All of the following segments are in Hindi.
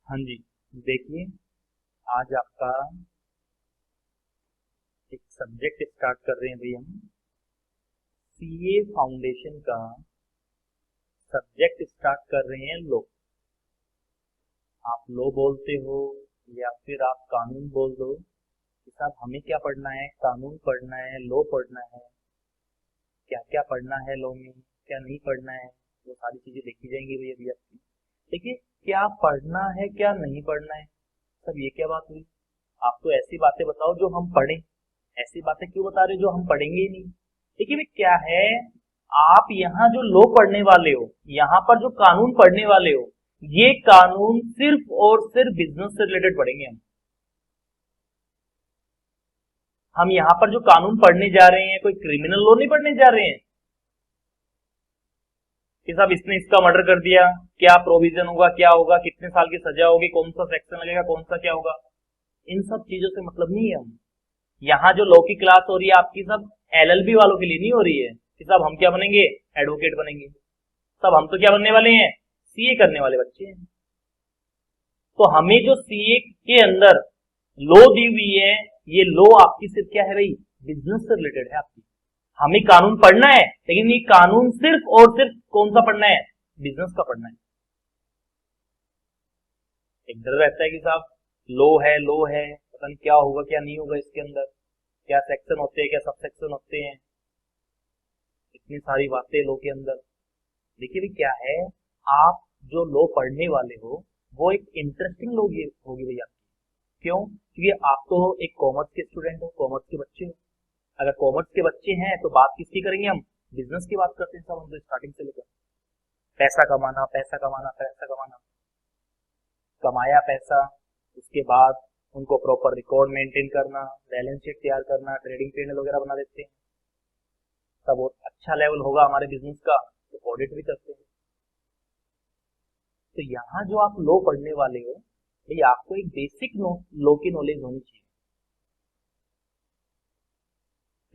हाँ जी, देखिए आज आपका एक सब्जेक्ट स्टार्ट कर रहे हैं भाई हम। सीए फाउंडेशन का सब्जेक्ट स्टार्ट कर रहे हैं लो। आप लो बोलते हो या फिर आप कानून बोल दो कि साहब हमें क्या पढ़ना है, कानून पढ़ना है, लो पढ़ना है, क्या क्या पढ़ना है लो में, क्या नहीं पढ़ना है, वो सारी चीजें देखी जाएंगी भैया अभी आपकी। देखिए, क्या पढ़ना है क्या नहीं पढ़ना है, सब ये क्या बात हुई। आप तो ऐसी बातें बताओ जो हम पढ़ें, ऐसी बातें क्यों बता रहे हो जो हम पढ़ेंगे ही नहीं। देखिए भाई क्या है, आप यहाँ जो लो पढ़ने वाले हो, यहाँ पर जो कानून पढ़ने वाले हो, ये कानून सिर्फ और सिर्फ बिजनेस से रिलेटेड पढ़ेंगे हम यहाँ पर जो कानून पढ़ने जा रहे हैं कोई क्रिमिनल लॉ नहीं पढ़ने जा रहे हैं कि साहब इसने इसका मर्डर कर दिया, क्या प्रोविजन होगा, क्या होगा, कितने साल की सजा होगी, कौन सा सेक्शन लगेगा, कौन सा क्या होगा। इन सब चीजों से मतलब नहीं है हम। यहाँ जो लॉ की क्लास हो रही है आपकी सब एलएलबी वालों के लिए नहीं हो रही है कि साहब हम क्या बनेंगे, एडवोकेट बनेंगे। सब हम तो क्या बनने वाले हैं, सीए करने वाले बच्चे हैं। तो हमें जो सीए के अंदर लॉ दी हुई है, ये लॉ आपकी सिर्फ क्या है भाई, बिजनेस से रिलेटेड है आपकी। हमें कानून पढ़ना है लेकिन ये कानून सिर्फ और सिर्फ कौन सा पढ़ना है, बिजनेस का पढ़ना है। एक डर रहता है कि साहब लो है, पता नहीं क्या होगा क्या नहीं होगा इसके अंदर, क्या सेक्शन होते हैं, क्या सब सेक्शन होते हैं, इतनी सारी बातें लो के अंदर। देखिए भी क्या है, आप जो लो पढ़ने वाले हो वो एक इंटरेस्टिंग लो होगी भैया। क्यों, क्योंकि आप तो एक कॉमर्स के स्टूडेंट हो, कॉमर्स के बच्चे हो। अगर कॉमर्स के बच्चे हैं तो बात किसकी करेंगे हम, बिजनेस की बात करते हैं सब हम तो स्टार्टिंग से लेकर। पैसा कमाना, पैसा कमाना, पैसा कमाना, कमाया पैसा, उसके बाद उनको प्रॉपर रिकॉर्ड मेंटेन करना, बैलेंस शीट तैयार करना, ट्रेडिंग पैनल वगैरह बना देते हैं। तब वो अच्छा लेवल होगा हमारे बिजनेस का तो ऑडिट भी करते हैं। तो यहाँ जो आप लो पढ़ने वाले हो भाई, आपको एक बेसिक लो की नॉलेज होनी चाहिए।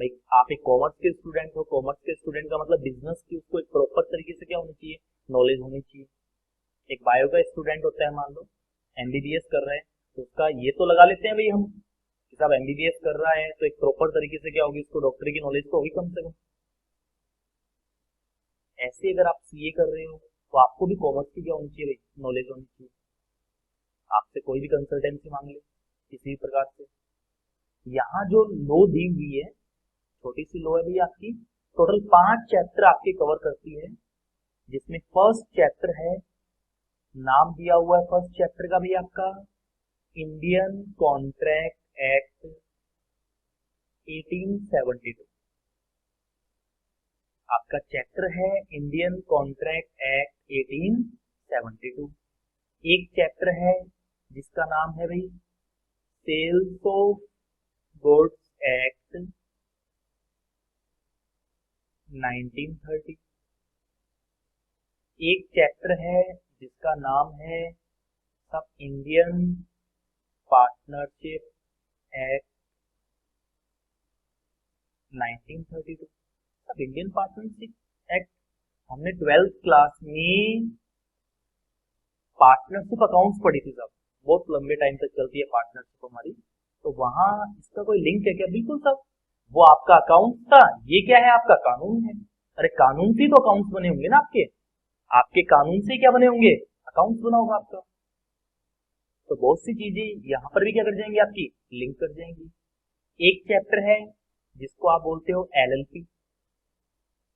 भाई आप एक कॉमर्स के स्टूडेंट हो, कॉमर्स के स्टूडेंट का मतलब बिजनेस की उसको एक प्रॉपर तरीके से क्या होनी चाहिए, नॉलेज होनी चाहिए। एक बायो का स्टूडेंट होता है, मान लो एमबीबीएस कर रहा है, तो उसका ये तो लगा लेते हैं भाई हम कि साहब एमबीबीएस कर रहा है तो एक प्रॉपर तरीके से क्या होगी, उसको डॉक्टरी की नॉलेज तो होगी कम से कम। ऐसे अगर आप सीए कर रहे हो तो आपको भी कॉमर्स की क्या होनी चाहिए भाई, नॉलेज होनी चाहिए। आपसे कोई भी कंसल्टेंसी मांग ले किसी भी प्रकार से। यहाँ जो लो दी हुई है, छोटी सी लो है भाई आपकी, टोटल 5 चैप्टर आपके कवर करती है। जिसमें फर्स्ट चैप्टर है, नाम दिया हुआ है फर्स्ट चैप्टर का भी आपका, इंडियन कॉन्ट्रैक्ट एक्ट 1872। आपका चैप्टर है इंडियन कॉन्ट्रैक्ट एक्ट 1872। एक चैप्टर है जिसका नाम है भाई सेल्स ऑफ गुड्स एक्ट 1930। एक चैप्टर है जिसका नाम है सब इंडियन पार्टनरशिप एक्ट 1932। अब इंडियन पार्टनरशिप एक्ट, हमने 12th क्लास में पार्टनरशिप अकाउंट्स पढ़ी थी सब, बहुत लंबे टाइम तक चलती है पार्टनरशिप हमारी। तो वहां इसका कोई लिंक है क्या, बिल्कुल सब। वो आपका अकाउंट था, ये क्या है आपका कानून है। अरे कानून से तो अकाउंट्स बने होंगे ना आपके, आपके कानून से क्या बने होंगे, अकाउंट्स बना होगा आपका। तो बहुत सी चीजें यहाँ पर भी क्या कर जाएंगी आपकी, लिंक कर जाएंगी। एक चैप्टर है जिसको आप बोलते हो एलएलपी,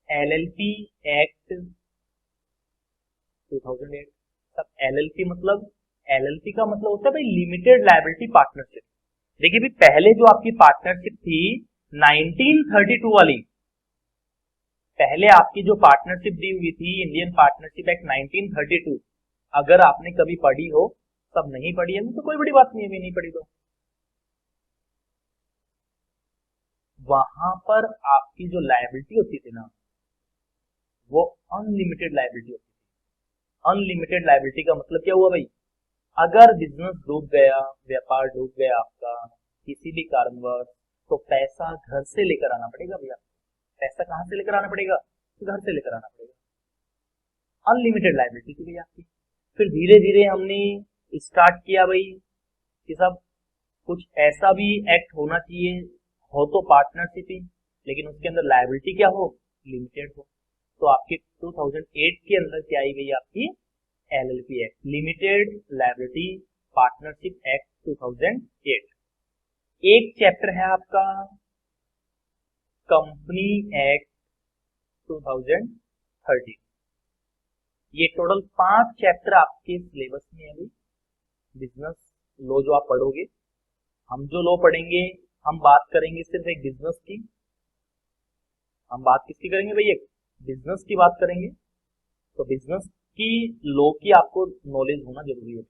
एलएलपी एक्ट 2008। सब एलएलपी मतलब, एलएलपी का मतलब होता है भाई लिमिटेड लायबिलिटी पार्टनरशिप। देखिए भाई पहले जो आपकी पार्टनरशिप थी 1932 वाली, पहले आपकी जो पार्टनरशिप दी हुई थी इंडियन पार्टनरशिप एक्ट 1932, अगर आपने कभी पढ़ी हो, सब नहीं पढ़ी है तो कोई बड़ी बात नहीं है, भी नहीं पढ़ी तो वहां पर आपकी जो लायबिलिटी होती थी ना, वो अनलिमिटेड लायबिलिटी होती थी। अनलिमिटेड लायबिलिटी का मतलब क्या हुआ भाई, अगर बिजनेस डूब गया, व्यापार डूब गया आपका किसी भी कारणवश, तो पैसा घर से लेकर आना पड़ेगा भैया। पैसा कहां से लेकर आना पड़ेगा, तो घर से लेकर आना पड़ेगा। अनलिमिटेड लायबिलिटी थी भैया आपकी। फिर धीरे धीरे हमने स्टार्ट किया भाई कि सब कुछ ऐसा भी एक्ट होना चाहिए, हो तो पार्टनरशिप ही, लेकिन उसके अंदर लायबिलिटी क्या हो, लिमिटेड हो। तो आपके 2008 के अंदर क्या आई गई, आपकी LLP act, limited liability partnership act 2008। एक चैप्टर है आपका कंपनी एक्ट 2013। ये टोटल 5 चैप्टर आपके सिलेबस में है भाई। बिजनेस लॉ जो आप पढ़ोगे, हम जो लॉ पढ़ेंगे, हम बात करेंगे सिर्फ एक बिजनेस की। हम बात किसकी करेंगे भाई, एक बिजनेस की बात करेंगे। तो बिजनेस की लॉ की आपको नॉलेज होना जरूरी है,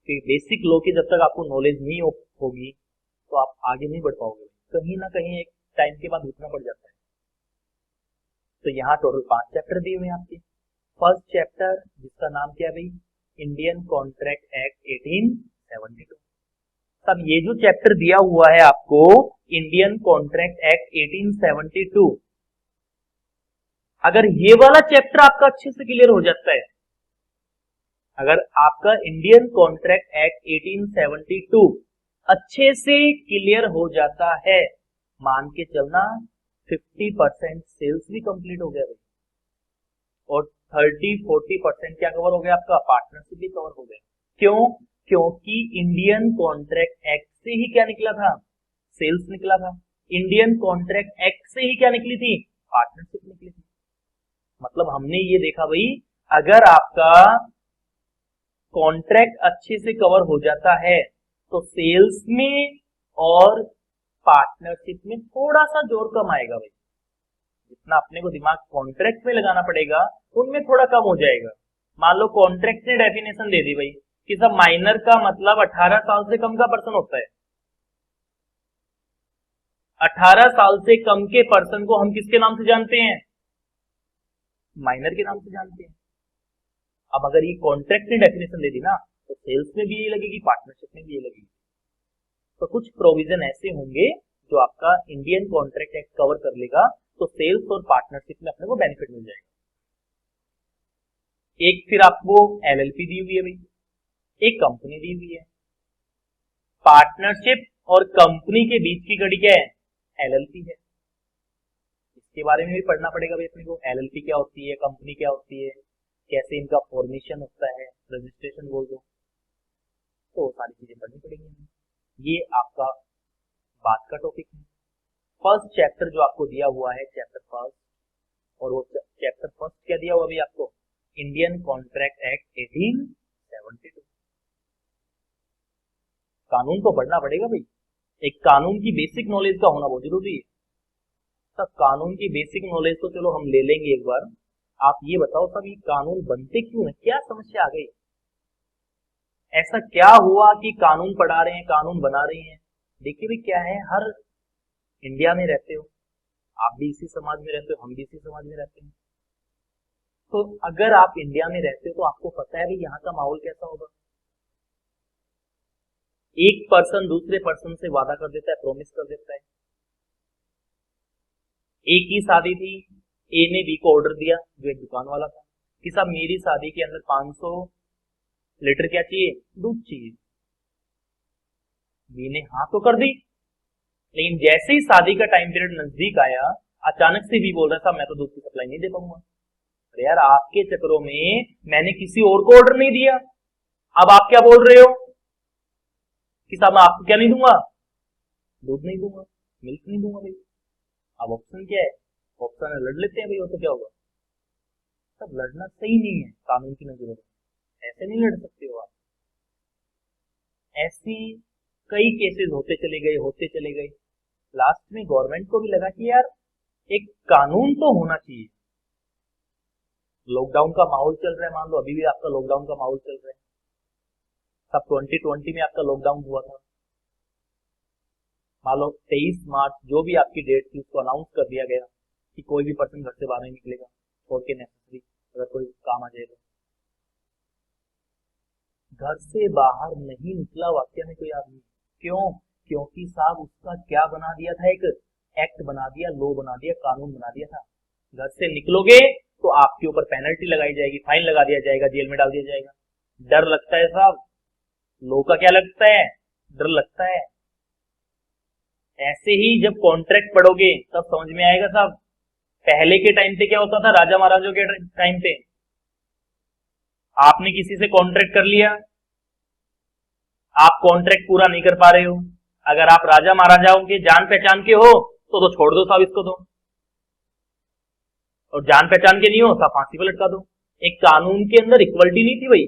कि बेसिक लॉ की जब तक आपको नॉलेज नहीं होगी तो आप आगे नहीं बढ़ पाओगे, कहीं ना कहीं एक टाइम के बाद रुकना पड़ जाता है। तो यहाँ टोटल 5 चैप्टर दिए हुए हैं आपके। फर्स्ट चैप्टर जिसका नाम क्या है भाई, इंडियन कॉन्ट्रैक्ट एक्ट 1872। सब ये जो चैप्टर दिया हुआ है आपको, इंडियन कॉन्ट्रैक्ट एक्ट 1872, अगर ये वाला चैप्टर आपका अच्छे से क्लियर हो जाता है, अगर आपका इंडियन कॉन्ट्रैक्ट एक्ट 1872 अच्छे से क्लियर हो जाता है, मान के चलना 50% सेल्स भी कंप्लीट हो गया भाई, और 30-40% क्या कवर हो गया आपका, पार्टनरशिप भी कवर हो गया। क्यों, क्योंकि इंडियन कॉन्ट्रैक्ट एक्ट से ही क्या निकला था, सेल्स निकला था। इंडियन कॉन्ट्रैक्ट एक्ट से ही क्या निकली थी, पार्टनरशिप निकली थी। मतलब हमने ये देखा भाई, अगर आपका कॉन्ट्रैक्ट अच्छे से कवर हो जाता है तो सेल्स में और पार्टनरशिप में थोड़ा सा जोर कम आएगा भाई। जितना अपने को दिमाग कॉन्ट्रैक्ट में लगाना पड़ेगा, उनमें थोड़ा कम हो जाएगा। मान लो कॉन्ट्रैक्ट ने डेफिनेशन दे दी भाई कि सब माइनर का मतलब 18 साल से कम का पर्सन होता है। 18 साल से कम के पर्सन को हम किसके नाम से जानते हैं, माइनर के नाम से जानते हैं। अब अगर ये कॉन्ट्रैक्ट ने डेफिनेशन दे दी ना, तो सेल्स में भी ये लगेगी, पार्टनरशिप में भी ये लगेगी। तो कुछ प्रोविजन ऐसे होंगे जो आपका इंडियन कॉन्ट्रैक्ट एक्ट कवर कर लेगा, तो सेल्स और पार्टनरशिप में अपने को बेनिफिट मिल जाएगा। एक फिर आपको LLP दी हुई है भाई, एक कंपनी दी हुई है। पार्टनरशिप और कंपनी के बीच की कड़ी क्या है, LLP है। इसके बारे में भी पढ़ना पड़ेगा भाई अपने को, LLP क्या होती है, कंपनी क्या होती है, कैसे इनका फॉर्मेशन होता है, रजिस्ट्रेशन बोल दो, तो सारी चीजें पढ़नी पड़ेंगी। ये आपका बात का टॉपिक है। फर्स्ट चैप्टर जो आपको दिया हुआ है, चैप्टर फर्स्ट, और वो चैप्टर फर्स्ट क्या दिया हुआ भाई आपको, इंडियन कॉन्ट्रैक्ट एक्ट 1872। कानून तो पढ़ना पड़ेगा भाई, एक कानून की बेसिक नॉलेज का होना बहुत जरूरी है। सब कानून की बेसिक नॉलेज तो चलो हम ले लेंगे एक बार। आप ये बताओ सब, ये कानून बनते क्यों है, क्या समस्या आ गई, ऐसा क्या हुआ कि कानून पढ़ा रहे हैं, कानून बना रहे हैं। देखिए भाई क्या है, हर इंडिया में रहते हो, आप भी इसी समाज में रहते हो, हम भी इसी समाज में रहते हैं। तो अगर आप इंडिया में रहते हो तो आपको पता है भाई यहाँ का माहौल कैसा होगा। एक पर्सन दूसरे पर्सन से वादा कर देता है, प्रॉमिस कर देता है। एक ही शादी थी, ए ने बी को ऑर्डर दिया, जो एक दुकान वाला था, कि साहब मेरी शादी के अंदर 500 लीटर क्या चाहिए, दूध चाहिए। बी ने हाँ तो कर दी, लेकिन जैसे ही शादी का टाइम पीरियड नजदीक आया, अचानक से बी बोल रहा था मैं तो दूध की सप्लाई नहीं दे पाऊंगा। अरे यार, आपके चक्करों में मैंने किसी और को ऑर्डर नहीं दिया, अब आप क्या बोल रहे हो कि साहब मैं आपको क्या नहीं दूंगा, दूध नहीं दूंगा, मिल्क नहीं दूंगा भाई। अब ऑप्शन क्या है, ऑप्शन लड़ लेते हैं भाई, वो तो क्या होगा। सब लड़ना सही नहीं है कानून की नजरों में, ऐसे नहीं लड़ सकते हो आप। ऐसी कई केसेस होते चले गए, लास्ट में गवर्नमेंट को भी लगा कि यार एक कानून तो होना चाहिए। लॉकडाउन का माहौल चल रहा है, मान लो अभी भी आपका लॉकडाउन का माहौल चल रहा है, सब 2020 में आपका लॉकडाउन हुआ था। मान लो 23 मार्च जो भी आपकी डेट थी उसको अनाउंस कर दिया गया कि कोई भी पर्सन घर से बाहर नहीं निकलेगा, छोड़ के नेसेसरी अगर कोई काम आ जाएगा। घर से बाहर नहीं निकला वाकई में कोई आदमी, क्यों, क्योंकि साहब उसका क्या बना दिया था, एक एक्ट बना दिया, लॉ बना दिया, कानून बना दिया था। घर से निकलोगे तो आपके ऊपर पेनल्टी लगाई जाएगी, फाइन लगा दिया जाएगा, जेल में डाल दिया जाएगा। डर लगता है साहब, लो का क्या लगता है, डर लगता है। ऐसे ही जब कॉन्ट्रैक्ट पढ़ोगे तब समझ में आएगा साहब। पहले के टाइम पे क्या होता था, राजा महाराजों के टाइम पे आपने किसी से कॉन्ट्रैक्ट कर लिया, आप कॉन्ट्रैक्ट पूरा नहीं कर पा रहे हो, अगर आप राजा महाराजाओं के जान पहचान के हो तो छोड़ दो साहब इसको, दो, और जान पहचान के नहीं हो साहब फांसी पर लटका दो। एक कानून के अंदर इक्वलिटी नहीं थी भाई,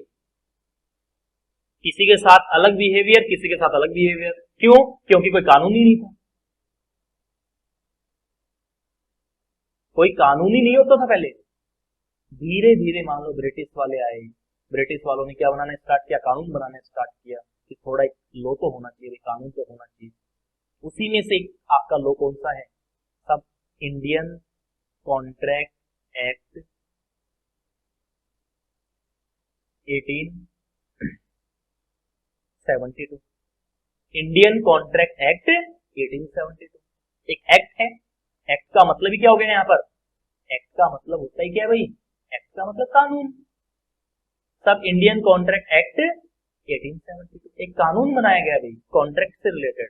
किसी के साथ अलग बिहेवियर, किसी के साथ अलग बिहेवियर। क्यों? क्योंकि कोई कानून ही नहीं था, कोई कानून ही नहीं होता था पहले। धीरे धीरे मान लो ब्रिटिश वाले आए, ब्रिटिश वालों ने क्या बनाना स्टार्ट किया, कानून बनाना स्टार्ट किया कि थोड़ा एक लो तो होना चाहिए, कानून तो होना चाहिए। उसी में से आपका लो कौन सा है सब, Indian contract act 1872। Indian contract act 1872 एक एक्ट है। एक्ट का मतलब ही क्या हो गया यहाँ पर, एक्ट का मतलब होता ही क्या है भाई, एक्ट का मतलब कानून। सब इंडियन कॉन्ट्रैक्ट एक्ट 1872 एक कानून बनाया गया भाई कॉन्ट्रैक्ट से रिलेटेड।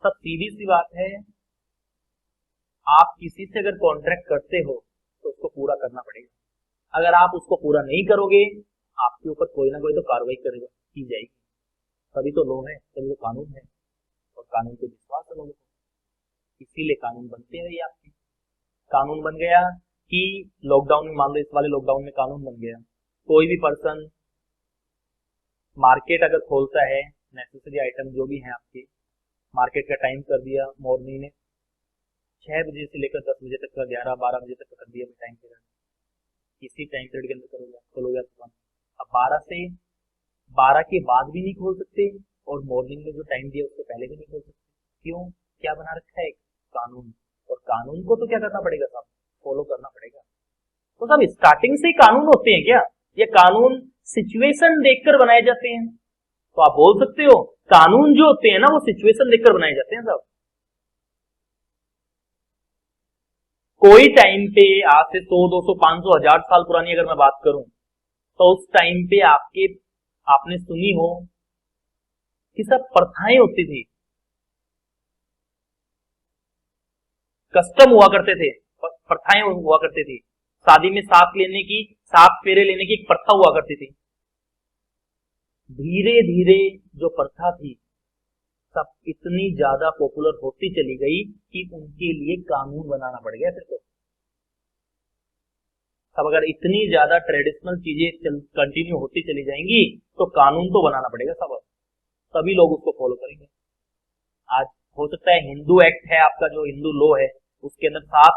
सब सीधी सी बात है, आप किसी से अगर कॉन्ट्रैक्ट करते हो तो उसको पूरा करना पड़ेगा। अगर आप उसको पूरा नहीं करोगे आपके ऊपर कोई ना कोई तो कार्रवाई करेगा, की जाएगी। तभी तो लॉ है, तभी तो कानून है, और कानून पे विश्वास है लोगों को, इसीलिए कानून बनते हैं। आपके कानून बन गया कि लॉकडाउन में, मान लो इस वाले लॉकडाउन में कानून बन गया, कोई भी पर्सन मार्केट अगर खोलता है, नेसेसरी आइटम जो भी है आपके, मार्केट का टाइम कर दिया मॉर्निंग में 6 बजे से लेकर 10 बजे तक का, 11-12 बजे तक का कर दिया टाइम पीरियड, किसी टाइम पीरियड के अंदर खोलोगे दुकान। अब 12 के बाद भी नहीं खोल सकते, और मॉर्निंग में जो टाइम दिया उससे पहले भी नहीं खोल सकते। क्यों? क्या बना रखा है, कानून। और कानून को तो क्या करना पड़ेगा साहब, फॉलो करना पड़ेगा। तो साहब स्टार्टिंग से ही कानून होते हैं क्या, ये कानून सिचुएशन देखकर बनाए जाते हैं? तो आप बोल सकते हो कानून जो होते हैं ना वो सिचुएशन देखकर बनाए जाते हैं साहब। कोई टाइम पे आज से 100, 200, 500, 1000 साल पुरानी अगर मैं बात करूं तो उस टाइम पे आपने सुनी हो कि सब प्रथाएं होती थी, कस्टम हुआ करते थे, प्रथाएं हुआ करती थी। शादी में सात फेरे लेने की एक प्रथा हुआ करती थी। धीरे धीरे जो प्रथा थी सब इतनी ज्यादा पॉपुलर होती चली गई कि उनके लिए कानून बनाना पड़ गया। फिर तो सब अगर इतनी ज्यादा ट्रेडिशनल चीजें कंटिन्यू होती चली जाएंगी तो कानून तो बनाना पड़ेगा सब, तभी लोग उसको फॉलो करेंगे। आज हो सकता है हिंदू एक्ट है आपका, जो हिंदू लॉ है उसके अंदर 7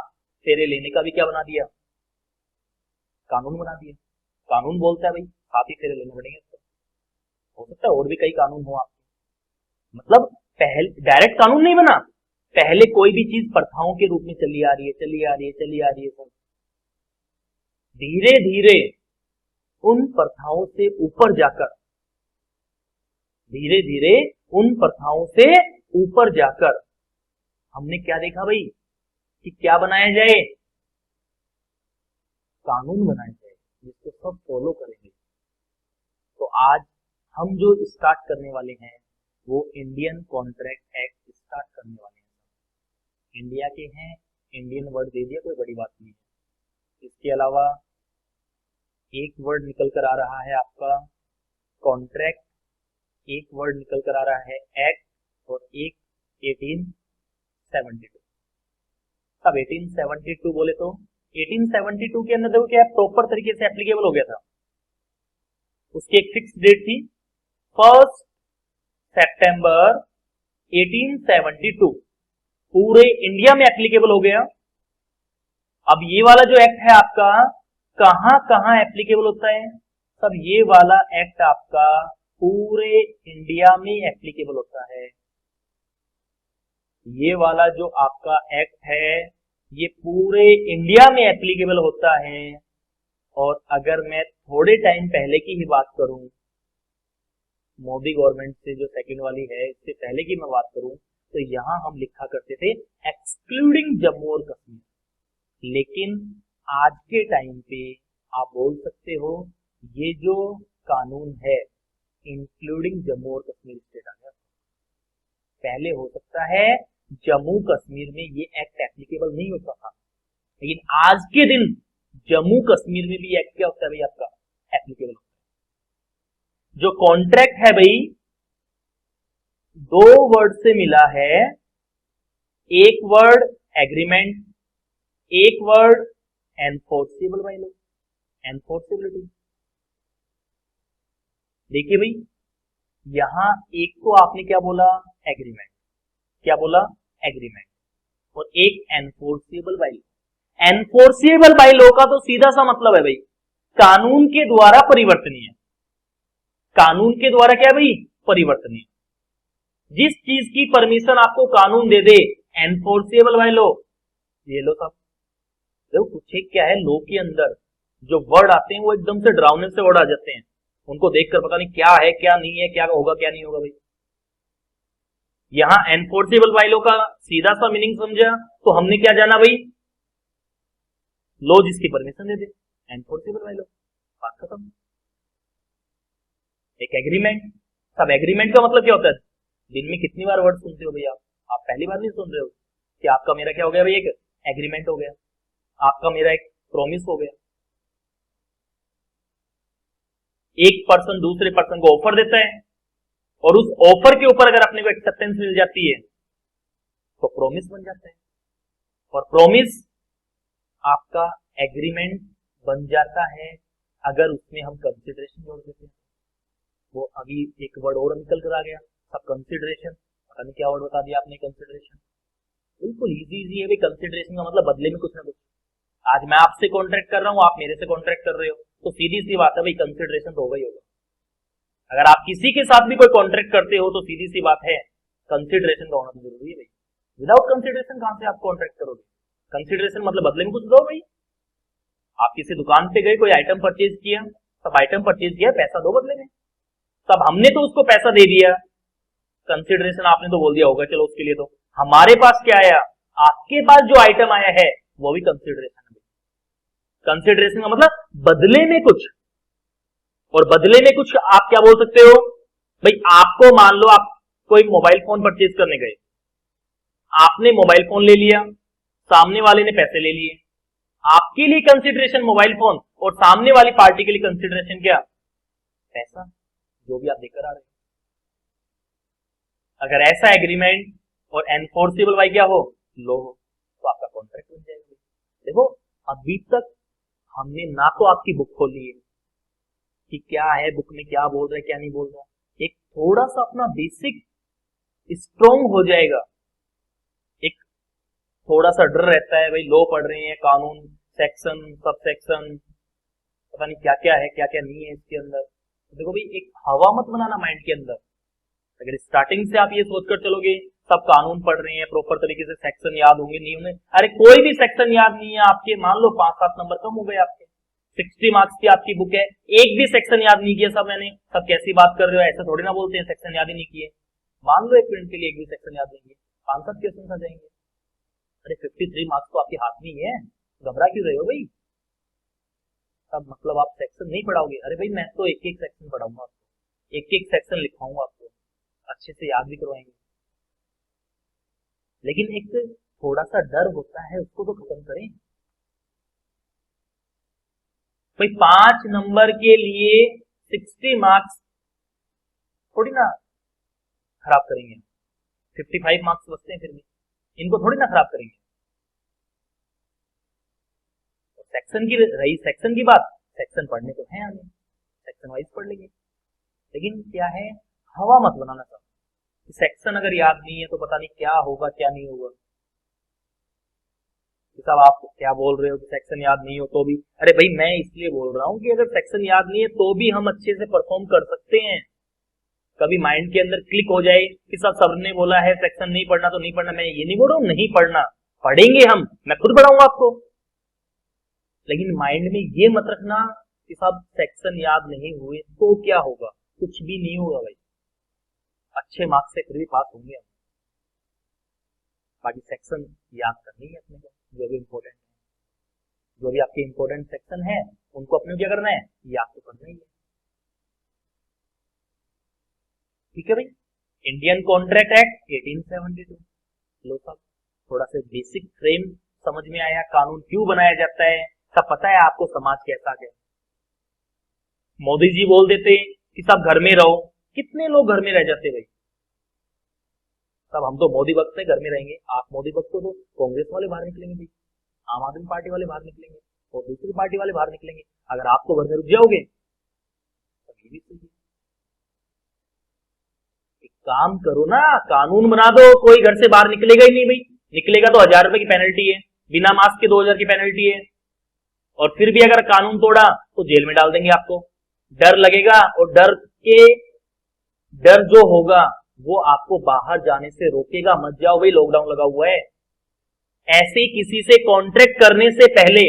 फेरे लेने का भी क्या बना दिया, कानून बना दिया। कानून बोलता है भाई 7 ही फेरे लेने पड़ेंगे। हो सकता है और भी कई कानून हो आपके, मतलब पहले डायरेक्ट कानून नहीं बना, पहले कोई भी चीज प्रथाओं के रूप में चली आ रही है सब धीरे धीरे उन प्रथाओं से ऊपर जाकर हमने क्या देखा भाई कि क्या बनाया जाए, कानून बनाया जाए जिसको सब फॉलो करेंगे। तो आज हम जो स्टार्ट करने वाले हैं वो इंडियन कॉन्ट्रैक्ट एक्ट स्टार्ट करने वाले हैं। इंडिया के हैं, इंडियन वर्ड दे दिया, कोई बड़ी बात नहीं है। इसके अलावा एक वर्ड निकल कर आ रहा है आपका कॉन्ट्रैक्ट, एक वर्ड निकल कर आ रहा है एक्ट, और एक 1872। अब 1872 बोले तो 1872 के अंदर देखो क्या प्रॉपर तरीके से एप्लीकेबल हो गया था। उसकी एक फिक्स डेट थी 1 सितंबर 1872, पूरे इंडिया में एप्लीकेबल हो गया। अब ये वाला जो एक्ट है आपका कहां कहां एप्लीकेबल होता है, सब ये वाला एक्ट आपका पूरे इंडिया में एप्लीकेबल होता है। ये वाला जो आपका एक्ट है ये पूरे इंडिया में एप्लीकेबल होता है। और अगर मैं थोड़े टाइम पहले की ही बात करूं, मोदी गवर्नमेंट से जो सेकंड वाली है इससे पहले की मैं बात करूं तो यहां हम लिखा करते थे एक्सक्लूडिंग जम्मू और कश्मीर। लेकिन आज के टाइम पे आप बोल सकते हो ये जो कानून है इंक्लूडिंग जम्मू और कश्मीर स्टेट आ गया। पहले हो सकता है जम्मू कश्मीर में ये एक्ट एप्लीकेबल नहीं होता था, लेकिन आज के दिन जम्मू कश्मीर में भी एक्ट क्या होता है भाई आपका एप्लीकेबल होता है। जो कॉन्ट्रैक्ट है भाई दो वर्ड से मिला है, एक वर्ड एग्रीमेंट, एक word enforceable by law, enforceability. देखिए भाई यहां एक तो आपने क्या बोला एग्रीमेंट, क्या बोला एग्रीमेंट, और एक enforceable by law. Enforceable by law का तो सीधा सा मतलब है भाई कानून के द्वारा परिवर्तनीय, कानून के द्वारा क्या भाई परिवर्तनीय। जिस चीज की परमिशन आपको कानून दे दे एनफोर्सेबल बाय लॉ, ये लो सब। देखो कुछ एक क्या है लॉ के अंदर जो वर्ड आते हैं वो एकदम से डरावने से वर्ड आ जाते हैं, उनको देखकर पता नहीं क्या है क्या नहीं है, क्या होगा क्या नहीं होगा भाई। यहां एनफोर्सेबल बाय लॉ का सीधा सा मीनिंग समझा तो हमने क्या जाना भाई लॉ जिसकी permission they they enforceable by law, बात खत्म। एक एग्रीमेंट, सब एग्रीमेंट का मतलब क्या होता है, दिन में कितनी बार वर्ड सुनते हो भाई आप पहली बार नहीं सुन रहे हो कि आपका मेरा क्या हो गया भाई एक एग्रीमेंट हो गया, आपका मेरा एक प्रॉमिस हो गया। एक पर्सन दूसरे पर्सन को ऑफर देता है और उस ऑफर के ऊपर अगर अपने को एक्सेप्टेंस मिल जाती है तो प्रॉमिस बन जाता है, और प्रॉमिस आपका एग्रीमेंट बन जाता है अगर उसमें हम कंसिडरेशन जोड़ देते हैं। वो अभी एक वर्ड और निकल कर आ गया सब कंसिडरेशन, पता नहीं क्या वर्ड बता दिया आपने कंसिडरेशन। बिल्कुल इजी है भाई, कंसिडरेशन का मतलब बदले में कुछ ना कुछ। आज मैं आपसे कॉन्ट्रैक्ट कर रहा हूं, आप मेरे से कॉन्ट्रैक्ट कर रहे हो, तो सीधी सी बात है भाई कंसिडरेशन तो होगा ही होगा। अगर आप किसी के साथ भी कोई कॉन्ट्रैक्ट करते हो तो सीधी सी बात है कंसिडरेशन का होना तो जरूरी है भाई। विदाउट कंसिडरेशन कहां से आप कॉन्ट्रैक्ट करोगे, कंसिडरेशन मतलब बदले में कुछ दो भाई। आप किसी दुकान पे गए कोई आइटम परचेज किया, सब आइटम परचेज किया पैसा दो बदले में, सब हमने तो उसको पैसा दे दिया, कंसिडरेशन आपने तो बोल दिया होगा चलो उसके लिए। तो हमारे पास क्या आया, आपके पास जो आइटम आया है वो भी कंसिडरेशन है। कंसिडरेशन का मतलब बदले में कुछ, और बदले में कुछ आप क्या बोल सकते हो भाई, आपको मान लो आप कोई मोबाइल फोन परचेज करने गए, आपने मोबाइल फोन ले लिया, सामने वाले ने पैसे ले लिए, आपके लिए कंसिडरेशन मोबाइल फोन और सामने वाली पार्टी के लिए कंसिडरेशन क्या पैसा, जो भी आप देकर आ रहे हैं। अगर ऐसा एग्रीमेंट और एनफोर्सेबल बाय क्या हो लो हो तो आपका कॉन्ट्रैक्ट बन जाएगा। देखो अभी तक हमने ना तो आपकी बुक खोली है कि क्या है बुक में क्या बोल रहा है क्या नहीं बोल रहा, एक थोड़ा सा अपना बेसिक स्ट्रॉन्ग हो जाएगा। एक थोड़ा सा डर रहता है भाई लॉ पढ़ रहे हैं, कानून सेक्शन सब सेक्शन पता नहीं क्या क्या है क्या क्या नहीं है इसके अंदर। तो देखो भाई एक हवा मत बनाना माइंड के अंदर। अगर स्टार्टिंग से आप ये सोचकर चलोगे सब कानून पढ़ रहे हैं प्रॉपर तरीके से सेक्शन याद होंगे नहीं होंगे, अरे कोई भी सेक्शन याद नहीं है आपके, मान लो 5-7 नंबर कम हो गए आपके, 60 मार्क्स की आपकी बुक है, एक भी सेक्शन याद नहीं किया सब मैंने, सब कैसी बात कर रहे हो, ऐसा थोड़ी ना बोलते हैं सेक्शन याद ही नहीं किए। मान लो एक मिनट के लिए एक भी सेक्शन याद नहीं किए, 5-7 क्वेश्चन आ जाएंगे। अरे 53 मार्क्स तो आपके हाथ में ही है, घबरा क्यों रहे हो भाई। सब मतलब आप सेक्शन नहीं पढ़ाओगे, अरे भाई मैं तो एक एक सेक्शन पढ़ाऊंगा आपको, एक एक सेक्शन लिखवाऊंगा आपको, अच्छे से याद भी करवाएंगे। लेकिन एक थोड़ा सा डर होता है उसको तो खत्म करें भाई। 5 नंबर के लिए 60 मार्क्स थोड़ी ना खराब करेंगे, 55 मार्क्स बचते हैं फिर भी, इनको थोड़ी ना खराब करेंगे। सेक्शन की रही सेक्शन की बात, सेक्शन पढ़ने तो है हमें, सेक्शन वाइज पढ़ लेंगे, लेकिन क्या है हवा मत बनाना सब, सेक्शन अगर याद नहीं है तो पता नहीं क्या होगा क्या नहीं होगा। साहब आप क्या बोल रहे हो कि सेक्शन याद नहीं हो तो भी, अरे भाई मैं इसलिए बोल रहा हूं कि अगर सेक्शन याद नहीं है तो भी हम अच्छे से परफॉर्म कर सकते हैं। कभी माइंड के अंदर क्लिक हो जाए कि सब ने बोला है सेक्शन नहीं पढ़ना तो नहीं पढ़ना, मैं ये नहीं बोल रहा हूं नहीं पढ़ना, पढ़ेंगे हम, मैं खुद पढ़ाऊंगा आपको, लेकिन माइंड में ये मत रखना कि साहब सेक्शन याद नहीं हुए तो क्या होगा, कुछ भी नहीं होगा भाई, अच्छे मार्क्स से फिर भी पास होंगे हम। बाकी सेक्शन याद करनी है अपने को जो भी इंपॉर्टेंट है। जो भी आपके इंपॉर्टेंट सेक्शन है उनको अपने क्या करना है, ये आपको करना ही है। ठीक है भाई, इंडियन कॉन्ट्रैक्ट एक्ट 1872। लो साहब, थोड़ा सा बेसिक फ्रेम समझ में आया, कानून क्यों बनाया जाता है, सब पता है आपको, समाज कैसा है। मोदी जी बोल देते कि सब घर में रहो, कितने लोग घर में रह जाते भाई, सब हम तो मोदी भक्त है, घर में रहेंगे। आप मोदी भक्त हो तो कांग्रेस वाले बाहर निकलेंगे भाई, आम आदमी पार्टी वाले बाहर निकलेंगे और दूसरी पार्टी वाले बाहर निकलेंगे। अगर आप तो घर में रुक जाओगे तो ये भी सही है। एक काम करो ना, कानून बना दो, कोई घर से बाहर निकलेगा ही नहीं भाई, निकलेगा तो 1000 रुपए की पेनल्टी है, बिना मास्क के 2000 की पेनल्टी है, और फिर भी अगर कानून तोड़ा तो जेल में डाल देंगे आपको। डर लगेगा, और डर जो होगा वो आपको बाहर जाने से रोकेगा। मत जाओ भाई, लॉकडाउन लगा हुआ है। ऐसे किसी से कॉन्ट्रैक्ट करने से पहले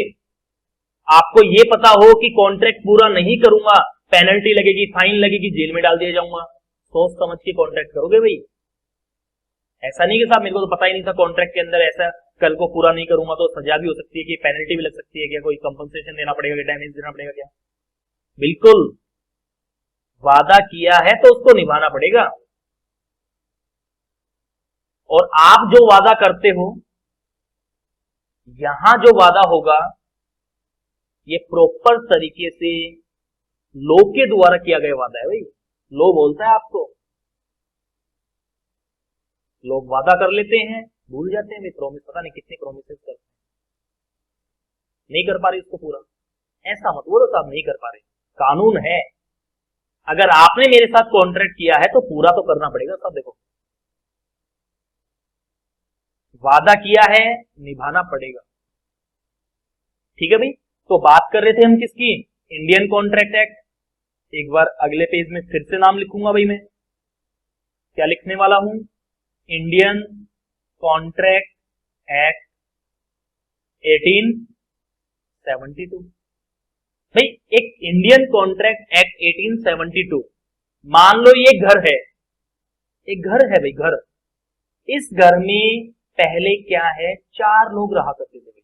आपको ये पता हो कि कॉन्ट्रैक्ट पूरा नहीं करूंगा, पेनल्टी लगेगी, फाइन लगेगी, जेल में डाल दिया जाऊंगा, सोच समझ के कॉन्ट्रैक्ट करोगे भाई। ऐसा नहीं कि साहब मेरे को तो पता ही नहीं था कॉन्ट्रैक्ट के अंदर ऐसा, कल को पूरा नहीं करूंगा तो सजा भी हो सकती है, कि पेनल्टी भी लग सकती है, क्या कोई कंपनसेशन देना पड़ेगा, डैमेज देना पड़ेगा क्या? बिल्कुल, वादा किया है तो उसको निभाना पड़ेगा। और आप जो वादा करते हो, यहां जो वादा होगा ये प्रॉपर तरीके से लो के द्वारा किया गया वादा है भाई। लो बोलता है आपको, लोग वादा कर लेते हैं, भूल जाते हैं भाई, प्रॉमिस पता नहीं कितने प्रोमिसेस करते हैं, नहीं कर पा रहे इसको पूरा। ऐसा मत बोलो साहब नहीं कर पा रहे, कानून है, अगर आपने मेरे साथ कॉन्ट्रैक्ट किया है तो पूरा तो करना पड़ेगा साहब। देखो, वादा किया है, निभाना पड़ेगा। ठीक है भाई, तो बात कर रहे थे हम किसकी, इंडियन कॉन्ट्रैक्ट एक्ट। एक बार अगले पेज में फिर से नाम लिखूंगा भाई, मैं क्या लिखने वाला हूं, इंडियन कॉन्ट्रैक्ट एक्ट 1872। भाई एक इंडियन कॉन्ट्रैक्ट एक्ट 1872, मान लो ये घर है, एक घर है भाई, घर, इस घर में पहले क्या है, 4 लोग रहा करते थे भाई।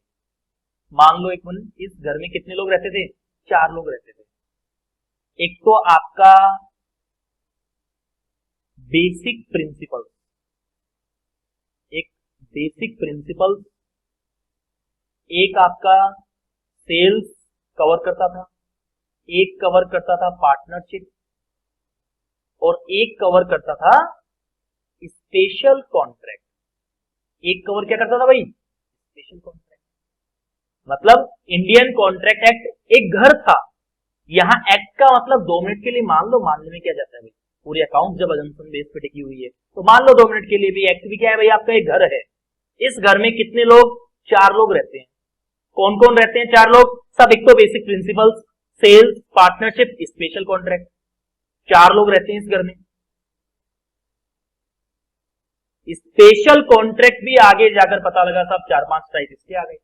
मान लो एक मिनट, इस घर में कितने लोग रहते थे, 4 लोग रहते थे। एक तो आपका बेसिक प्रिंसिपल, एक बेसिक प्रिंसिपल, एक आपका सेल्स कवर करता था, एक कवर करता था पार्टनरशिप, और एक कवर करता था स्पेशल कॉन्ट्रैक्ट। एक कवर क्या करता था भाई, स्पेशल कॉन्ट्रैक्ट। मतलब इंडियन कॉन्ट्रैक्ट एक्ट एक घर था, यहां एक्ट का मतलब 2 मिनट के लिए मान लो, मानने में क्या जाता है भाई, पूरी अकाउंट जब अजम्पशन बेस पे टिकी हुई है तो मान लो 2 मिनट के लिए भी, एक्ट भी क्या है भाई, आपका एक घर है, इस घर में कितने लोग, 4 लोग रहते हैं। कौन कौन रहते हैं 4 लोग, सब, एक तो basic principles, sales, partnership, special contract, 4 लोग रहते हैं इस घर में। स्पेशल कॉन्ट्रैक्ट भी आगे जाकर पता लगा साहब 4-5 टाइप इसके आ गए।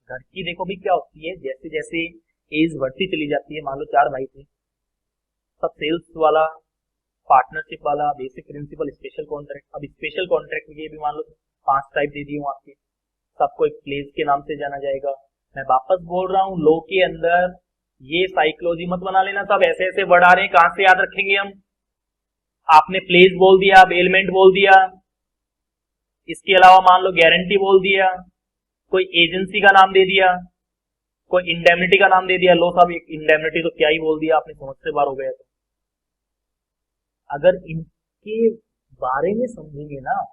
घर की देखो भी क्या होती है, जैसे जैसे एज बढ़ती चली जाती है, मान लो 4 भाई थे, सब सेल्स वाला, पार्टनरशिप वाला, बेसिक प्रिंसिपल, स्पेशल कॉन्ट्रैक्ट। अब स्पेशल कॉन्ट्रैक्ट के भी मान लो 5 टाइप दे दिए हूं आपके, सबको एक प्लेस के नाम से जाना जाएगा। मैं वापस बोल रहा हूं, लो के अंदर ये साइकोलॉजी मत बना लेना साहब, ऐसे ऐसे वर्ड आ रहे हैं, कहां से याद रखेंगे हम। आपने प्लेस बोल दिया, बेलमेंट बोल दिया, इसके अलावा मान लो गारंटी बोल दिया, कोई एजेंसी का नाम दे दिया, कोई इंडेमनिटी का नाम दे दिया। लो साहब इंडेमनिटी तो क्या ही बोल दिया आपने, समझ से बाहर हो गया। तो अगर इनके बारे में समझेंगे ना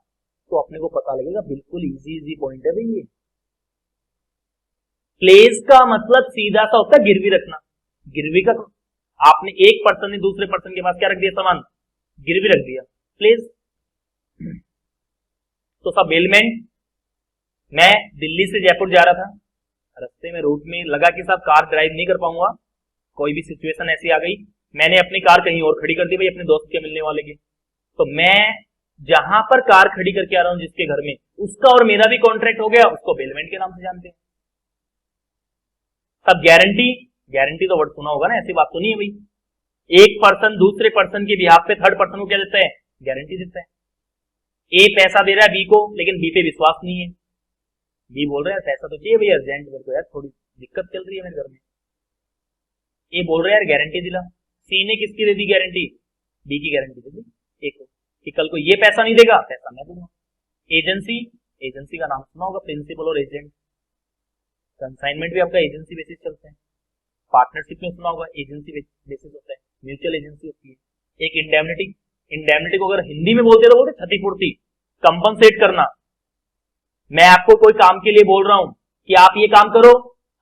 तो अपने को पता लगेगा, बिल्कुल इजी इजी पॉइंट है भाई ये। प्लेस का मतलब सीधा सा होता है गिरवी रखना। गिरवी का आपने एक पर्सन ने दूसरे पर्सन के पास क्या रख दिया, सामान गिरवी रख दिया, प्लेस। तो सब बेलमेंट, मैं दिल्ली से जयपुर जा रहा था, रास्ते में रूट में लगा कि साहब कार ड्राइव नहीं कर पाऊंगा, कोई भी सिचुएशन ऐसी आ गई, मैंने अपनी कार कहीं और खड़ी कर दी भाई, अपने दोस्त के मिलने वाले की। तो मैं जहां पर कार खड़ी करके आ रहा हूं जिसके घर में, उसका और मेरा भी कॉन्ट्रैक्ट हो गया, उसको बेलमेंट के नाम से जानते हैं। तब गारंटी, गारंटी तो वर्ड सुना होगा ना, ऐसी बात तो नहीं है भाई। एक पर्सन दूसरे पर्सन के बिहाफ पे थर्ड पर्सन को क्या देता है, गारंटी देता है। ए पैसा दे रहा है बी को, लेकिन बी पे विश्वास नहीं है, बी बोल रहा है पैसा तो चाहिए भैया अर्जेंट, मेरे को यार थोड़ी दिक्कत चल रही है मेरे घर में। ए बोल रहा है यार गारंटी दिला। सी ने किसकी दे दी गारंटी? बी की गारंटी दे दी ए को कि कल को ये पैसा नहीं देगा, पैसा मैं दूंगा। एजेंसी, एजेंसी का नाम सुना होगा, प्रिंसिपल और एजेंट। कंसाइनमेंट भी आपका एजेंसी बेसिस चलते हैं। पार्टनरशिप में सुना होगा एजेंसी बेसिस होता है, म्यूचुअल एजेंसी होती है। एक इंडेमनिटी, इंडेमनिटी को अगर हिंदी में बोलते तो बोलते क्षतिपूर्ति, कंपनसेट करना। मैं आपको कोई काम के लिए बोल रहा हूं कि आप ये काम करो,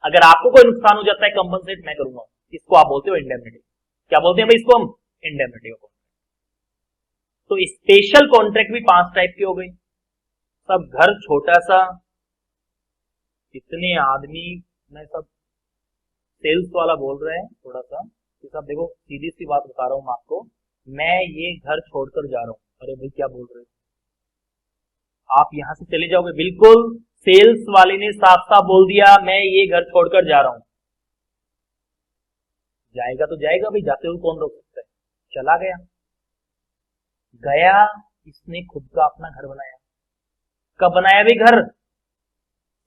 अगर आपको कोई नुकसान हो जाता है कंपनसेट मैं करूंगा, इसको आप बोलते हो इंडेमनिटी। क्या बोलते हैं भाई इसको हम? इंडेमनिटी को। तो स्पेशल कॉन्ट्रैक्ट भी 5 टाइप के हो गए। सब घर छोटा सा, इतने आदमी में सब सेल्स वाला बोल रहे हैं थोड़ा सा कि सब देखो सीधी सी बात बता रहा हूं मैं आपको, मैं ये घर छोड़कर जा रहा हूं। अरे भाई क्या बोल रहे हो, आप यहां से चले जाओगे? बिल्कुल, सेल्स वाले ने साफ साफ बोल दिया मैं ये घर छोड़कर जा रहा हूं। जाएगा तो जाएगा भाई, जाते हुए कौन रोक सकता है। चला गया, गया, इसने खुद का अपना घर बनाया। कब बनाया भाई घर?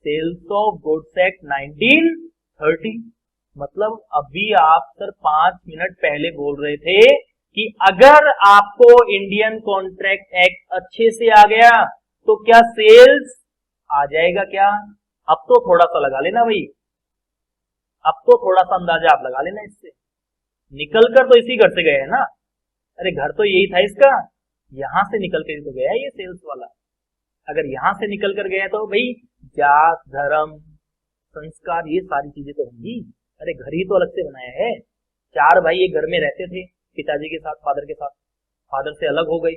Sales of goods act 1930। मतलब अभी आप सर 5 मिनट पहले बोल रहे थे कि अगर आपको इंडियन कॉन्ट्रैक्ट एक्ट अच्छे से आ गया तो क्या सेल्स आ जाएगा क्या? अब तो थोड़ा सा लगा लेना भाई, अब तो थोड़ा सा अंदाजा आप लगा लेना इससे। निकल कर तो इसी घर से गए है ना, अरे घर तो यही था इसका, यहां से निकल कर तो गया ये सेल्स वाला। अगर यहां से निकल कर गया तो भाई जात, धर्म, संस्कार, ये सारी चीजें तो होंगी। अरे घर ही तो अलग से बनाया है। 4 भाई एक घर में रहते थे, पिताजी के साथ, फादर के साथ, फादर से अलग हो गई,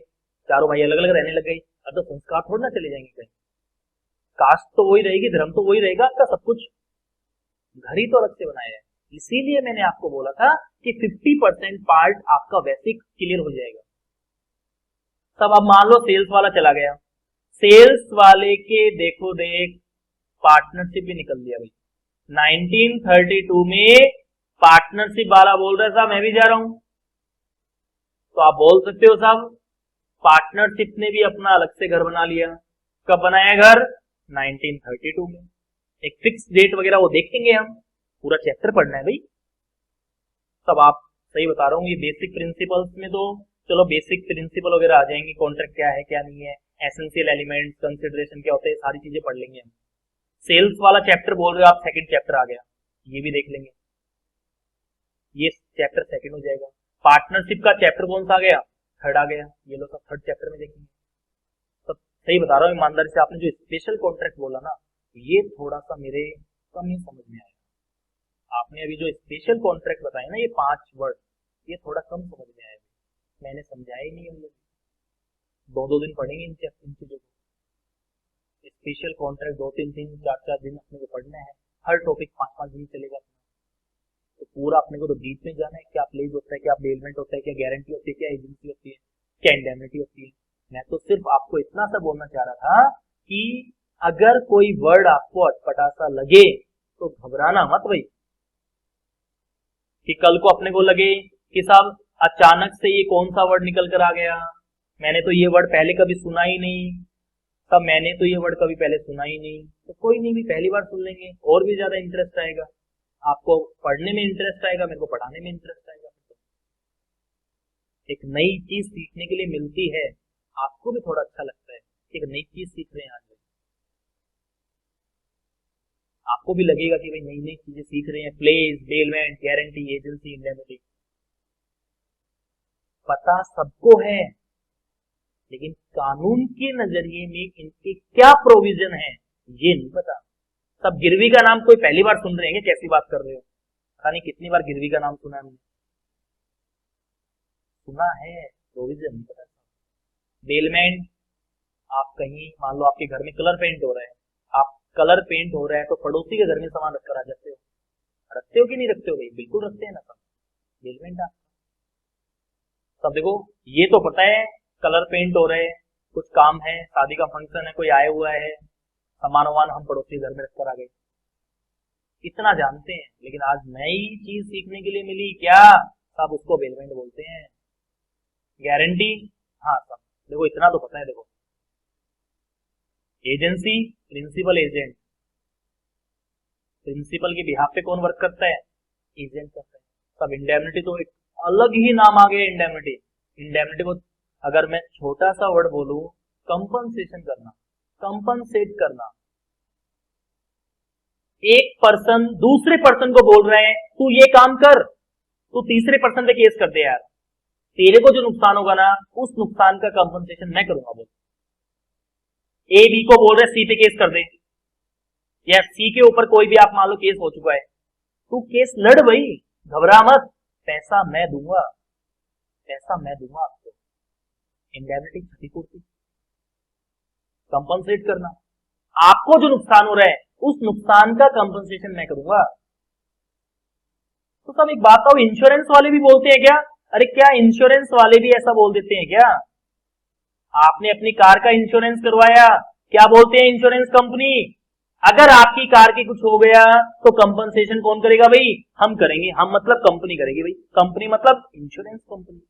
चारों भाई अलग अलग रहने लग गई। अब तो संस्कार थोड़ा ना चले जाएंगे कहीं, कास्ट तो वही रहेगी, धर्म तो वही रहेगा आपका, सब कुछ। घर ही तो अलग से बनाया है। इसीलिए मैंने आपको बोला था कि 50% पार्ट आपका वैसे क्लियर हो जाएगा। सब अब मान लो सेल्स वाला चला गया, सेल्स वाले के देखो देख पार्टनरशिप भी निकल दिया भाई। 1932 में पार्टनरशिप वाला बोल रहा है साहब मैं भी जा रहा हूं, तो आप बोल सकते हो साहब पार्टनरशिप ने भी अपना अलग से घर बना लिया। कब बनाया घर? 1932 में। एक फिक्स डेट वगैरह वो देखेंगे हम, पूरा चैप्टर पढ़ना है भाई। सब आप सही बता रहा हूँ, ये बेसिक प्रिंसिपल्स में तो चलो बेसिक प्रिंसिपल वगैरह आ जाएंगे, कॉन्ट्रैक्ट क्या है क्या नहीं है, एसेंशियल एलिमेंट्स, कंसिडरेशन क्या होते हैं, सारी चीजें पढ़ लेंगे हम। सेल्स वाला चैप्टर बोल रहे हो आप, सेकंड चैप्टर आ गया, ये भी देख लेंगे, ये चैप्टर सेकंड हो जाएगा। पार्टनरशिप का चैप्टर कौन सा आ गया? थर्ड आ गया, ये लोग सब थर्ड चैप्टर में देखेंगे। सब सही बता रहा हूँ ईमानदारी से। आपने जो स्पेशल कॉन्ट्रैक्ट बोला ना, ये थोड़ा सा मेरे कम ही समझ में आया। आपने अभी जो स्पेशल कॉन्ट्रैक्ट बताए ना, ये 5 वर्ड, ये थोड़ा कम समझ में आया, मैंने समझाया ही नहीं। हम लोग 2-2 दिन पढ़ेंगे इन चीजों को। स्पेशल कॉन्ट्रैक्ट 2-3 दिन, 4-4 दिन अपने को पढ़ना है। हर टॉपिक 5-5 दिन चलेगा, तो पूरा अपने को तो बीच में जाना है, क्या प्लेज होता है, क्या बेलमेंट होता है, क्या गारंटी होती है, क्या एजेंसी होती है, क्या इंडेमनिटी होती है। मैं तो सिर्फ आपको इतना सा बोलना चाह रहा था कि अगर कोई वर्ड आपको अटपटा सा लगे तो घबराना मत भाई, कि कल को अपने को लगे कि साहब अचानक से ये कौन सा वर्ड निकल कर आ गया, मैंने तो ये वर्ड पहले कभी सुना ही नहीं, तब मैंने तो ये वर्ड कभी पहले सुना ही नहीं। तो कोई नहीं भी, पहली बार सुन लेंगे, और भी ज्यादा इंटरेस्ट आएगा, आपको पढ़ने में इंटरेस्ट आएगा, मेरे को पढ़ाने में इंटरेस्ट आएगा। एक नई चीज सीखने के लिए मिलती है, आपको भी थोड़ा अच्छा लगता है, एक नई चीज सीख रहे हैं आज, आपको भी लगेगा कि भाई नई नई चीजें सीख रहे हैं। Place, bailment, guarantee, agency, indemnity, पता सबको है, लेकिन कानून के नजरिए में इनके क्या प्रोविजन है ये नहीं पता। सब गिरवी का नाम कोई पहली बार सुन रहे हैं, कैसी बात कर रहे हो? पता नहीं कितनी बार गिरवी का नाम सुना है, सुना है, प्रोविजन नहीं पता। बेलमेंट, आप कहीं मान लो आपके घर में कलर पेंट हो रहा है, आप कलर पेंट हो रहा है तो पड़ोसी के घर में सामान रखकर आ जाते हो, रखते हो कि नहीं रखते हो भाई? बिल्कुल रखते हैं ना सब। बेलमेंट आप सब देखो, ये तो पता है कलर पेंट हो रहे, कुछ काम है, शादी का फंक्शन है, कोई आया हुआ है, सामान वामान हम पड़ोसी घर में रखकर आ गए, इतना जानते हैं। लेकिन आज नई चीज सीखने के लिए मिली, क्या सब उसको बेलमेंट बोलते हैं। गारंटी, हाँ सब देखो इतना तो पता है। देखो एजेंसी, प्रिंसिपल एजेंट, प्रिंसिपल के बिहाफ पे कौन वर्क करता है? एजेंट करता है। सब इंडेमनिटी तो एक अलग ही नाम आ गया। इंडेमनिटी, इंडेमनिटी को अगर मैं छोटा सा वर्ड बोलूं, कंपनसेशन करना, कंपनसेट करना। एक पर्सन दूसरे पर्सन को बोल रहे हैं तू ये काम कर, तू तीसरे पर्सन पे केस कर दे यार, तेरे को जो नुकसान होगा ना उस नुकसान का कंपनसेशन मैं करूंगा। बोल, ए बी को बोल रहे सी पे केस कर दे, या सी के ऊपर कोई भी आप मान लो केस हो चुका है, तू केस लड़ भाई, घबरा मत, पैसा मैं दूंगा, पैसा मैं दूंगा आपको। इंडेमनिटी क्षतिपूर्ति, कंपनसेट करना, आपको जो नुकसान हो रहा है उस नुकसान का कंपनसेशन मैं करूंगा। तो सब एक बात आओ, इंश्योरेंस वाले भी बोलते हैं क्या? अरे क्या इंश्योरेंस वाले भी ऐसा बोल देते हैं क्या? आपने अपनी कार का इंश्योरेंस करवाया, क्या बोलते हैं इंश्योरेंस कंपनी? अगर आपकी कार की कुछ हो गया तो कंपनसेशन कौन करेगा भाई? हम करेंगे। हम मतलब कंपनी करेगी भाई, कंपनी मतलब इंश्योरेंस कंपनी।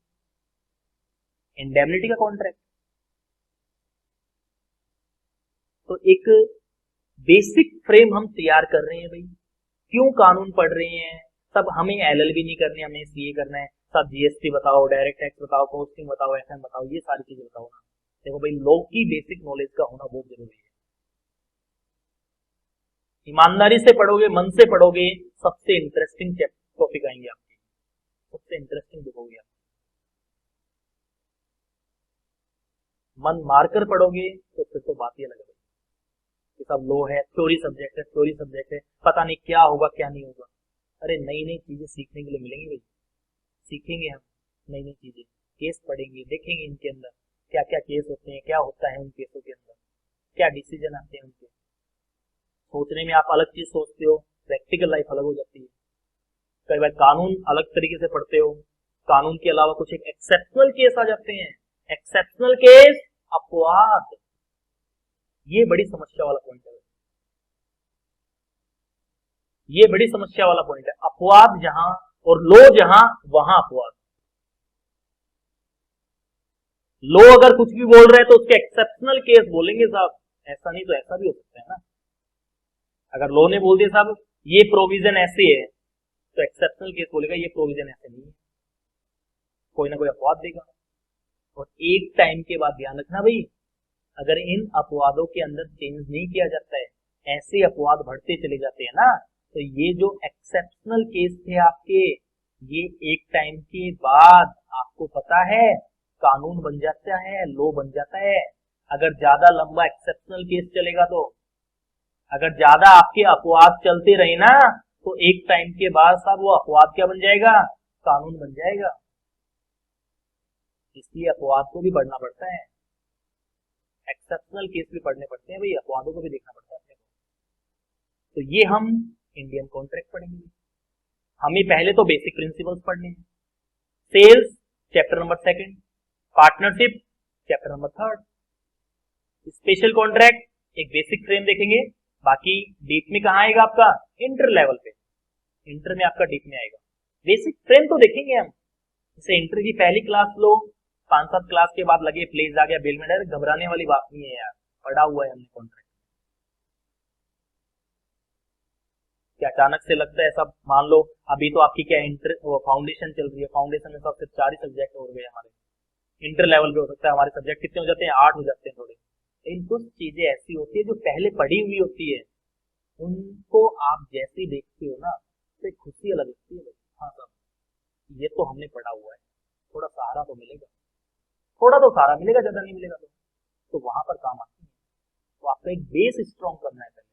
इंडेमनिटी का कॉन्ट्रैक्ट। तो एक बेसिक फ्रेम हम तैयार कर रहे हैं भाई। क्यों कानून पढ़ रहे हैं? सब हमें एलएलबी नहीं करनी, हमें सीए करना है। सब जीएसटी बताओ, डायरेक्ट टैक्स बताओ, कॉस्टिंग बताओ, एफएम बताओ, ये सारी चीजें बताओ ना। देखो भाई, लॉ की बेसिक नॉलेज का होना बहुत जरूरी है। ईमानदारी से पढ़ोगे, मन से पढ़ोगे, सबसे इंटरेस्टिंग टॉपिक आएंगे आपके, सबसे इंटरेस्टिंग बुक होगी। मन मारकर पढ़ोगे तो फिर तो बात ही अलग है कि सब लो है, थ्योरी सब्जेक्ट है, थ्योरी सब्जेक्ट है, पता नहीं क्या होगा क्या नहीं होगा। अरे नई नई चीजें सीखने के लिए मिलेंगी भाई, सीखेंगे हम नई नई चीजें, केस पढ़ेंगे, देखेंगे इनके अंदर क्या क्या केस होते हैं, क्या होता है उन केसों के अंदर, क्या डिसीजन आते हैं उनके। सोचने में आप अलग चीज सोचते हो, प्रैक्टिकल लाइफ अलग हो जाती है। कई बार कानून अलग तरीके से पढ़ते हो, कानून के अलावा कुछ एक एक्सेप्शनल केस आ जाते हैं, एक्सेप्शनल केस, अपवाद, ये बड़ी समस्या वाला पॉइंट है, ये बड़ी समस्या वाला पॉइंट है। अपवाद जहां और लो जहां वहां अपवाद। लो अगर कुछ भी बोल रहे हैं तो उसके एक्सेप्शनल केस बोलेंगे साहब, ऐसा नहीं तो ऐसा भी हो सकता है ना। अगर लो ने बोल दिया साहब ये प्रोविजन ऐसे है, तो एक्सेप्शनल केस बोलेगा ये प्रोविजन ऐसे नहीं है, कोई ना कोई अपवाद देगा। और एक टाइम के बाद ध्यान रखना भाई, अगर इन अपवादों के अंदर चेंज नहीं किया जाता है, ऐसे अपवाद बढ़ते चले जाते हैं ना, तो ये जो एक्सेप्शनल केस थे आपके, ये एक टाइम के बाद आपको पता है कानून बन जाता है, लो बन जाता है। अगर ज्यादा लंबा एक्सेप्शनल केस चलेगा तो, अगर ज्यादा आपके अपवाद चलते रहे ना, तो एक टाइम के बाद साहब वो अपवाद क्या बन जाएगा? कानून बन जाएगा। इसलिए अपवाद को भी पढ़ना पड़ता है, एक्सेप्शनल केस भी पढ़ने पड़ते हैं भाई, अपवादों को भी देखना पड़ता है अपने को। तो ये हम इंडियन कॉन्ट्रैक्ट पढ़ेंगे। हमें पहले तो बेसिक प्रिंसिपल्स पढ़ने हैं। Sales chapter number 2, partnership chapter number 3, special contract एक बेसिक फ्रेम देखेंगे। बाकी डीप में कहां आएगा आपका? इंटर लेवल पे, इंटर में आपका डीप में आएगा। बेसिक फ्रेम तो देखेंगे हम, जैसे इंटर की पहली क्लास लो, 5-7 क्लास के बाद लगे प्लेज आ गया बिल में, डायरेक्ट घबराने वाली बात नहीं है यार, पढ़ा हुआ है हमने कॉन्ट्रैक्ट। क्या अचानक से लगता है सब, मान लो अभी तो आपकी क्या इंटर फाउंडेशन चल रही है, फाउंडेशन में सिर्फ 4 ही सब्जेक्ट हो गए हमारे। इंटर लेवल पे हो सकता है हमारे सब्जेक्ट कितने हो जाते हैं? 8 हो जाते हैं थोड़े। लेकिन कुछ चीजें ऐसी होती है जो पहले पढ़ी हुई होती है, उनको आप जैसे देखते हो ना तो खुशी अलग लगती है। हाँ साहब ये तो हमने पढ़ा हुआ है, थोड़ा सहारा तो मिलेगा, थोड़ा तो सहारा मिलेगा, ज्यादा नहीं मिलेगा तो वहां पर काम आती है। तो आपका एक बेस स्ट्रॉन्ग करना है पहले।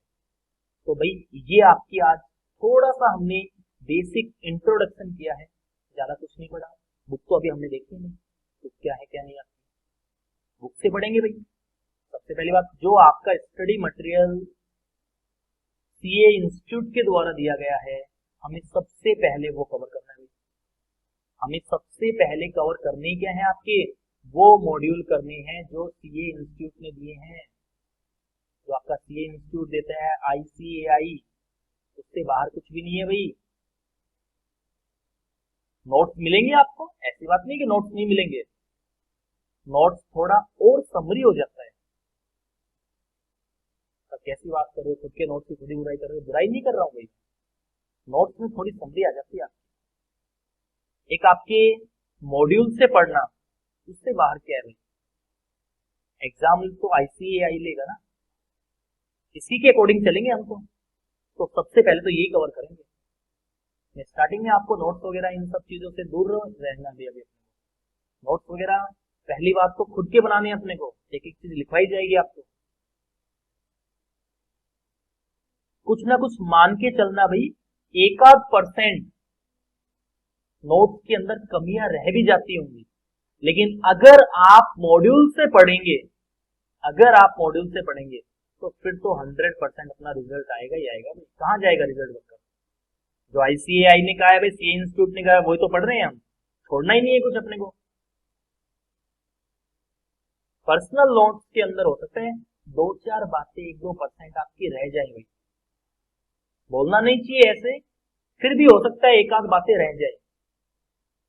तो भाई ये आपकी आज थोड़ा सा हमने बेसिक इंट्रोडक्शन किया है, ज्यादा कुछ नहीं पढ़ा। बुक तो अभी हमने देखी नहीं, बुक क्या है क्या नहीं आती, बुक से पढ़ेंगे भाई। सबसे पहली बात, जो आपका स्टडी मटेरियल सीए इंस्टीट्यूट के द्वारा दिया गया है, हमें सबसे पहले वो कवर करना है। हमें सबसे पहले कवर करने क्या है आपके? वो मॉड्यूल करने हैं जो सीए इंस्टीट्यूट ने दिए हैं, जो आपका सीए इंस्टीट्यूट देता है, ICAI, उससे बाहर कुछ भी नहीं है भाई। नोट्स मिलेंगे आपको, ऐसी बात नहीं कि नोट्स नहीं मिलेंगे, नोट्स थोड़ा और समरी हो जाता है। कैसी बात कर रहे हो, खुद के नोट्स की खुद ही बुराई कर रहे हो। बुराई नहीं कर रहा हूँ भाई, नोट्स में थोड़ी समरी आ जाती है आपकी। एक आपके मॉड्यूल से पढ़ना, उससे बाहर क्या है भाई। एग्जाम तो ICAI लेगा ना, इसी के अकॉर्डिंग चलेंगे हमको। तो सबसे पहले तो यही कवर करेंगे। स्टार्टिंग में आपको नोट्स वगैरह इन सब चीजों से दूर रहना भी। अभी नोट्स वगैरह पहली बात तो खुद के बनाने हैं अपने को, एक एक चीज लिखवाई जाएगी आपको। कुछ ना कुछ मान के चलना भाई, 1-8% नोट्स के अंदर कमियां रह भी जाती होंगी, लेकिन अगर आप मॉड्यूल से पढ़ेंगे, तो फिर तो 100% अपना रिजल्ट आएगा ही आएगा भाई। कहाँ जाएगा रिजल्ट बनकर? जो ICAI ने कहा है भाई, CA इंस्टीट्यूट ने कहा है, वही तो पढ़ रहे हैं हम। छोड़ना ही नहीं है कुछ अपने को। पर्सनल नोट्स के अंदर हो सकता है 2-4 बातें 1-2% आपकी रह जाए भाई, बोलना नहीं चाहिए ऐसे, फिर भी हो सकता है 1-8 बातें रह जाए,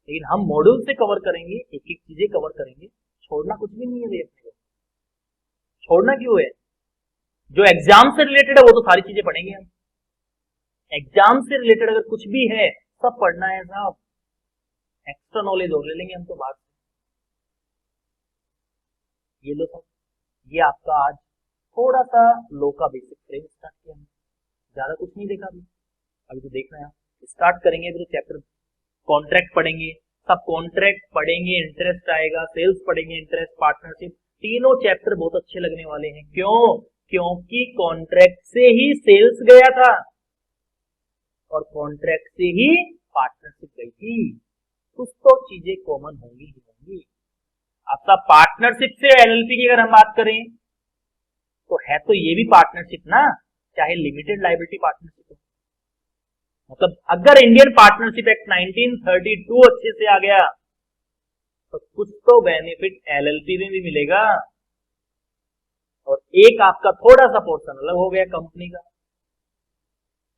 लेकिन हम मॉड्यूल से कवर करेंगे, एक एक चीजें कवर करेंगे। छोड़ना कुछ भी नहीं है भाई अपने को। छोड़ना क्यों है? जो एग्जाम से रिलेटेड है वो तो सारी चीजें पढ़ेंगे हम। एग्जाम से रिलेटेड अगर कुछ भी है सब पढ़ना है साहब। एक्स्ट्रा नॉलेज और ले लेंगे हम तो बाद में। ये लो सब, ये आपका आज थोड़ा सा लो का बेसिक फ्रेम स्टार्ट किया हमने, ज्यादा कुछ नहीं देखा अभी तो देखना है। स्टार्ट करेंगे अभी तो चैप्टर कॉन्ट्रैक्ट पढ़ेंगे, सब कॉन्ट्रैक्ट पढ़ेंगे, इंटरेस्ट आएगा, सेल्स पढ़ेंगे, इंटरेस्ट, पार्टनरशिप, तीनों चैप्टर बहुत अच्छे लगने वाले हैं। क्यों? क्योंकि कॉन्ट्रैक्ट से ही सेल्स गया था और कॉन्ट्रैक्ट से ही पार्टनरशिप गई थी। कुछ तो चीजें कॉमन होंगी ही होंगी। आपका पार्टनरशिप से LLP की अगर हम बात करें तो है तो ये भी पार्टनरशिप ना, चाहे लिमिटेड लायबिलिटी पार्टनरशिप हो। मतलब अगर इंडियन पार्टनरशिप एक्ट 1932 अच्छे से आ गया तो कुछ तो बेनिफिट LLP में भी मिलेगा। और एक आपका थोड़ा सा पोर्शन अलग हो गया कंपनी का।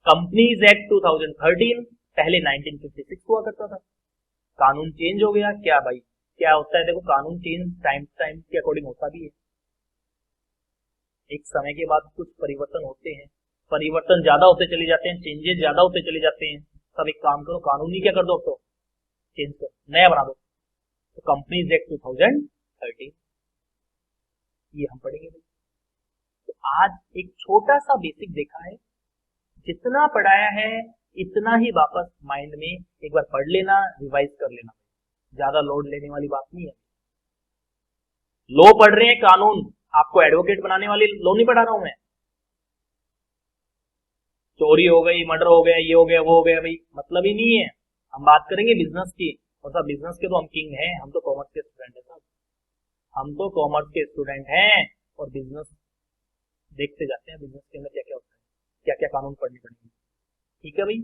कंपनीज एक्ट 2013 पहले 1956 हुआ करता था, कानून चेंज हो गया। क्या भाई क्या होता है, देखो कानून चेंज टाइम के अकॉर्डिंग होता भी है। एक समय के बाद कुछ परिवर्तन होते हैं, परिवर्तन ज्यादा होते चले जाते हैं, चेंजेस ज्यादा होते चले जाते हैं। सब एक काम करो, कानून ही क्या कर दो, अब तो चेंज करो, नया बना दो। तो कंपनीज एक्ट 2013 ये हम पढ़ेंगे। तो आज एक छोटा सा बेसिक देखा है, जितना पढ़ाया है इतना ही वापस माइंड में एक बार पढ़ लेना, रिवाइज कर लेना, ज्यादा लोड लेने वाली बात नहीं है। लो पढ़ रहे हैं कानून, आपको एडवोकेट बनाने वाली लो नहीं पढ़ा रहा हूं मैं। चोरी हो गई, मर्डर हो गया, ये हो गया, वो हो गया, भाई मतलब ही नहीं है। हम बात करेंगे बिजनेस की, और सब बिजनेस के तो हम किंग हैं, हम तो कॉमर्स के स्टूडेंट हैं साहब, हम तो कॉमर्स के स्टूडेंट हैं और बिजनेस देखते जाते हैं, बिजनेस के अंदर क्या क्या होता है, क्या क्या कानून पढ़ने पड़ेंगे। ठीक है भाई,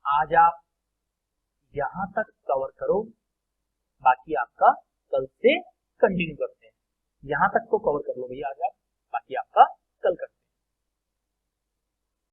आज आप यहां तक कवर करो, बाकी आपका कल से कंटिन्यू करते हैं। यहां तक तो कवर कर लो भैया आज आप, बाकी आपका कल करते हैं।